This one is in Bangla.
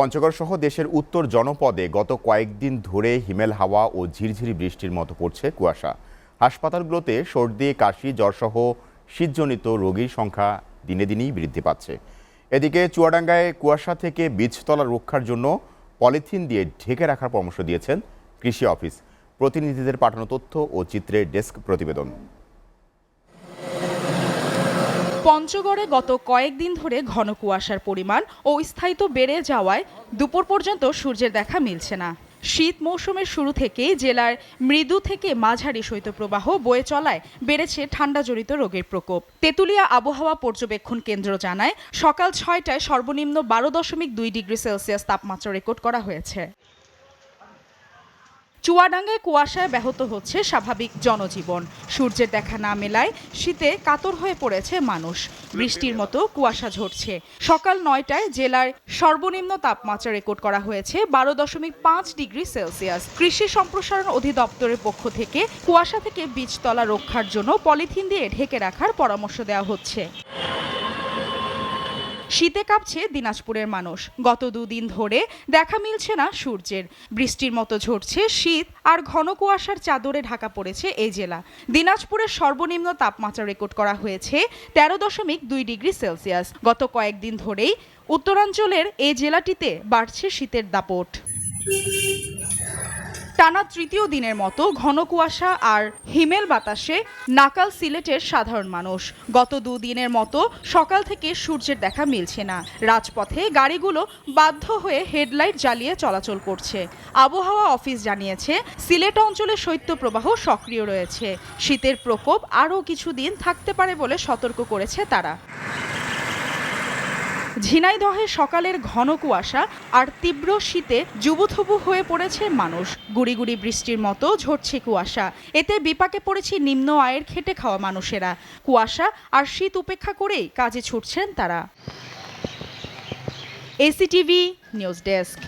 পঞ্চগড় সহ দেশের উত্তর জনপদে গত কয়েকদিন ধরে হিমেল হাওয়া ও ঝিরঝিরি বৃষ্টির মতো পড়ছে কুয়াশা। হাসপাতালগুলোতে সর্দি, কাশি, জ্বরসহ শীতজনিত রোগীর সংখ্যা দিনে দিনেই বৃদ্ধি পাচ্ছে। এদিকে চুয়াডাঙ্গায় কুয়াশা থেকে বীজতলা রক্ষার জন্য পলিথিন দিয়ে ঢেকে রাখার পরামর্শ দিয়েছেন কৃষি অফিস। প্রতিনিধিদের পাঠানো তথ্য ও চিত্রের ডেস্ক প্রতিবেদন। পঞ্চগড়ে গত কয়েকদিন ধরে ঘন কুয়াশার পরিমাণ ও স্থায়িত্ব বেড়ে যাওয়ায় দুপুর পর্যন্ত সূর্যের দেখা মিলছে না। শীত মৌসুমের শুরু থেকেই জেলার মৃদু থেকে মাঝারি শৈত্যপ্রবাহ বয়ে চলায় বেড়েছে ঠান্ডাজনিত রোগের প্রকোপ। তেঁতুলিয়া আবহাওয়া পর্যবেক্ষণ কেন্দ্র জানায়, সকাল ৬টায় সর্বনিম্ন ১২.২ ডিগ্রি সেলসিয়াস তাপমাত্রা রেকর্ড করা হয়েছে। চুয়াডাঙ্গায় কুয়াশায় ব্যাহত হচ্ছে স্বাভাবিক জনজীবন। সূর্যের দেখা না মেলায় শীতে কাতর হয়ে পড়েছে মানুষ। বৃষ্টির মতো কুয়াশা ঝরছে। সকাল ৯টায় জেলার সর্বনিম্ন তাপমাত্রা রেকর্ড করা হয়েছে ১২.৫ ডিগ্রি সেলসিয়াস। কৃষি সম্প্রসারণ অধিদপ্তরের পক্ষ থেকে কুয়াশা থেকে বীজতলা রক্ষার জন্য পলিথিন দিয়ে ঢেকে রাখার পরামর্শ দেওয়া হচ্ছে। শীতে কাঁপছে দিনাজপুরের মানুষ। গত দুদিন ধরে দেখা মিলছে না সূর্যের। বৃষ্টির মতো ঝরছে শীত আর ঘন কুয়াশার চাদরে ঢাকা পড়েছে এই জেলা। দিনাজপুরের সর্বনিম্ন তাপমাত্রা রেকর্ড করা হয়েছে ১৩.২ ডিগ্রি সেলসিয়াস। গত কয়েকদিন ধরেই উত্তরাঞ্চলের এই জেলাটিতে বাড়ছে শীতের দাপট। টানা তৃতীয় দিনের মতো ঘন কুয়াশা আর হিমেল বাতাসে নাকাল সিলেটের সাধারণ মানুষ। গত দুদিনের মতো সকাল থেকে সূর্যের দেখা মিলছে না। রাজপথে গাড়িগুলো বাধ্য হয়ে হেডলাইট জ্বালিয়ে চলাচল করছে। আবহাওয়া অফিস জানিয়েছে, সিলেট অঞ্চলে শৈত্যপ্রবাহ সক্রিয় রয়েছে। শীতের প্রকোপ আরও কিছুদিন থাকতে পারে বলে সতর্ক করেছে তারা। ঝিনাইদহে সকালের ঘন কুয়াশা আর তীব্র শীতে জুবুথুবু হয়ে পড়েছে মানুষ। গুড়ি গুড়ি বৃষ্টির মতো ঝরছে কুয়াশা। এতে বিপাকে পড়েছে নিম্ন আয়ের খেটে খাওয়া মানুষেরা। কুয়াশা আর শীত উপেক্ষা করেই কাজে ছুটছেন তারা। এসিটিভি নিউজ ডেস্ক।